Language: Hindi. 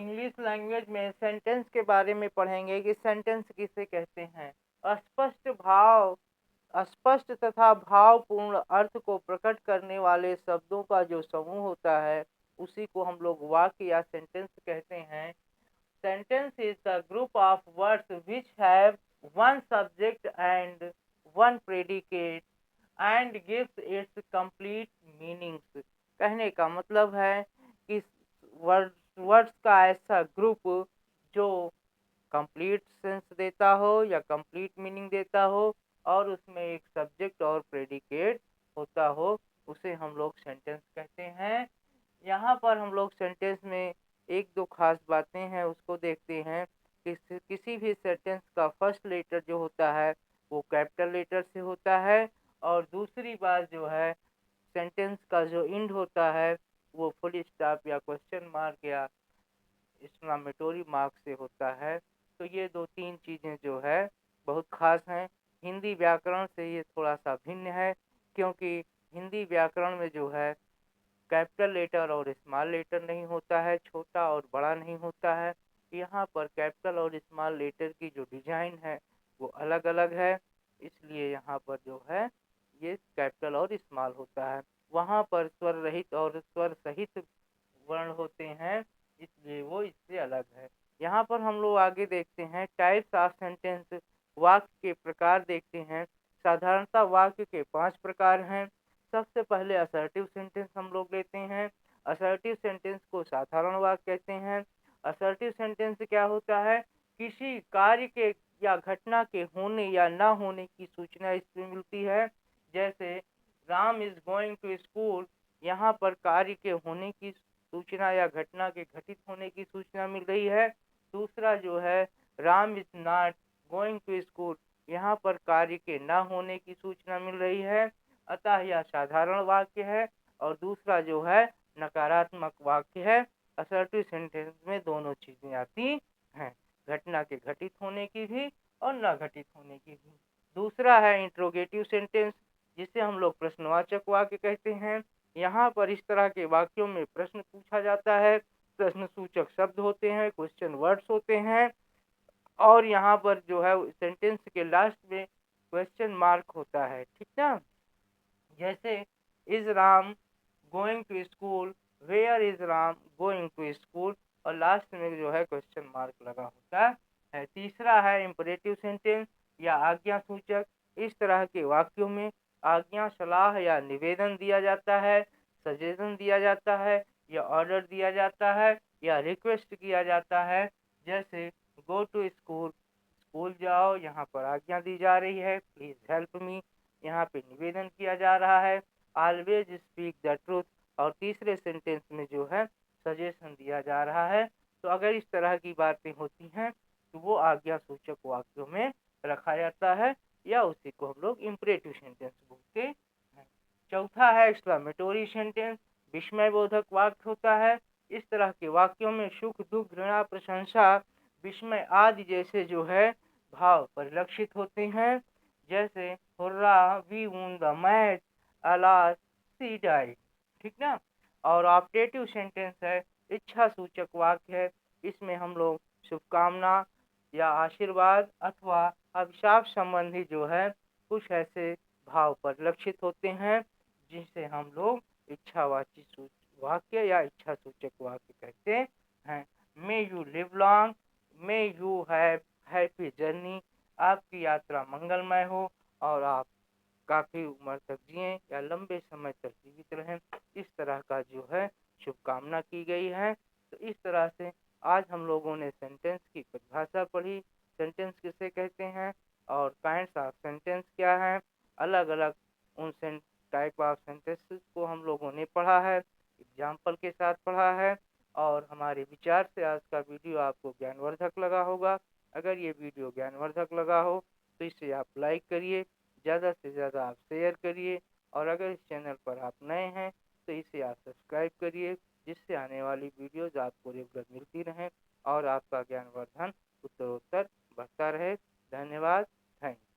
इंग्लिश लैंग्वेज में सेंटेंस के बारे में पढ़ेंगे कि सेंटेंस किसे कहते हैं। स्पष्ट तथा भावपूर्ण अर्थ को प्रकट करने वाले शब्दों का जो समूह होता है उसी को हम लोग वाक्य या सेंटेंस कहते हैं। Sentence is the group of words which have one subject and one predicate and gives it's complete meanings. कहने का मतलब है कि वर्ड्स का ऐसा ग्रुप जो कंप्लीट सेंस देता हो या कंप्लीट मीनिंग देता हो और उसमें एक सब्जेक्ट और प्रेडिकेट होता हो, उसे हम लोग सेंटेंस कहते हैं। यहाँ पर हम लोग सेंटेंस में एक दो खास बातें हैं उसको देखते हैं कि किसी भी सेंटेंस का फर्स्ट लेटर जो होता है वो कैपिटल लेटर से होता है और दूसरी बात जो है सेंटेंस का जो एंड होता है वो फुल स्टॉप या क्वेश्चन मार्क या एक्सक्लेमेटरी मार्क से होता है। तो ये दो तीन चीज़ें जो है बहुत खास हैं। हिंदी व्याकरण से ये थोड़ा सा भिन्न है क्योंकि हिंदी व्याकरण में जो है कैपिटल लेटर और स्मॉल लेटर नहीं होता है, छोटा और बड़ा नहीं होता है। यहाँ पर कैपिटल और स्मॉल लेटर की जो डिजाइन है वो अलग अलग है, इसलिए यहाँ पर जो है ये कैपिटल और स्मॉल होता है। वहाँ पर स्वर रहित और स्वर सहित वर्ण होते हैं, इसलिए वो इससे अलग है। यहाँ पर हम लोग आगे देखते हैं टाइप्स ऑफ सेंटेंस, वाक्य के प्रकार देखते हैं। साधारणतः वाक्य के 5 प्रकार हैं। सबसे पहले असर्टिव सेंटेंस हम लोग लेते हैं। असर्टिव सेंटेंस को साधारण वाक्य कहते हैं। असर्टिव सेंटेंस क्या होता है? किसी कार्य के या घटना के होने या ना होने की सूचना इसमें मिलती है। जैसे Ram is going to school, यहाँ पर कार्य के होने की सूचना या घटना के घटित होने की सूचना मिल रही है। दूसरा जो है Ram is not going to school, यहाँ पर कार्य के ना होने की सूचना मिल रही है। अतः यह साधारण वाक्य है और दूसरा जो है नकारात्मक वाक्य है। असर्टिव सेंटेंस में दोनों चीजें आती हैं, घटना के घटित होने की भी और न घटित होने की भी। दूसरा है इंट्रोगेटिव सेंटेंस, जिसे हम लोग प्रश्नवाचक वाक्य कहते हैं। यहाँ पर इस तरह के वाक्यों में प्रश्न पूछा जाता है, प्रश्न सूचक शब्द होते हैं, क्वेश्चन वर्ड्स होते हैं और यहाँ पर जो है सेंटेंस के लास्ट में क्वेश्चन मार्क होता है। ठीक ना? जैसे is Ram going to school, where is Ram going to school और लास्ट में जो है क्वेश्चन मार्क लगा होता है। तीसरा है इंपरेटिव सेंटेंस या आज्ञा सूचक। इस तरह के वाक्यों में आज्ञा, सलाह या निवेदन दिया जाता है, सजेशन दिया जाता है या ऑर्डर दिया जाता है या रिक्वेस्ट किया जाता है। जैसे गो टू स्कूल, स्कूल जाओ, यहाँ पर आज्ञा दी जा रही है। प्लीज हेल्प मी, यहाँ पे निवेदन किया जा रहा है। ऑलवेज स्पीक द ट्रूथ और तीसरे सेंटेंस में जो है सजेशन दिया जा रहा है। तो अगर इस तरह की बातें होती हैं तो वो आज्ञा सूचक वाक्यों में रखा जाता है या उसी को हम लोग इंपरेटिव सेंटेंस बोलते हैं। चौथा है एक्सक्लेमेटरी सेंटेंस, विस्मयबोधक वाक्य होता है। इस तरह के वाक्यों में सुख, दुख, घृणा, प्रशंसा, विस्मय आदि जैसे जो है भाव परिलक्षित होते हैं। जैसे hurrah, we won the match, alas, she died. ठीक ना? और ऑप्टेटिव सेंटेंस है इच्छा सूचक वाक्य है। इसमें हम लोग शुभकामना या आशीर्वाद अथवा अभिशाप संबंधी जो है कुछ ऐसे भाव परिलक्षित होते हैं जिसे हम लोग इच्छावाची वाक्य या इच्छा सूचक वाक्य कहते हैं। May you live long, may you have happy journey, आपकी यात्रा मंगलमय हो और आप काफी उम्र तक जिएं या लंबे समय तक जीवित रहें, इस तरह का जो है शुभकामना की गई है। तो इस तरह से आज हम लोगों ने सेंटेंस की परिभाषा पढ़ी, सेंटेंस किसे कहते हैं और काइंड्स ऑफ सेंटेंस क्या है, अलग अलग उन टाइप ऑफ सेंटेंसेस को हम लोगों ने पढ़ा है, एग्जाम्पल के साथ पढ़ा है। और हमारे विचार से आज का वीडियो आपको ज्ञानवर्धक लगा होगा। अगर ये वीडियो ज्ञानवर्धक लगा हो तो इसे आप लाइक करिए, ज़्यादा से ज़्यादा आप शेयर करिए और अगर इस चैनल पर आप नए हैं तो इसे आप सब्सक्राइब करिए, जिससे आने वाली वीडियोज़ आपको रेगुलर मिलती रहें और आपका ज्ञानवर्धन उत्तरोत्तर बढ़ता रहे। धन्यवाद। Thank you.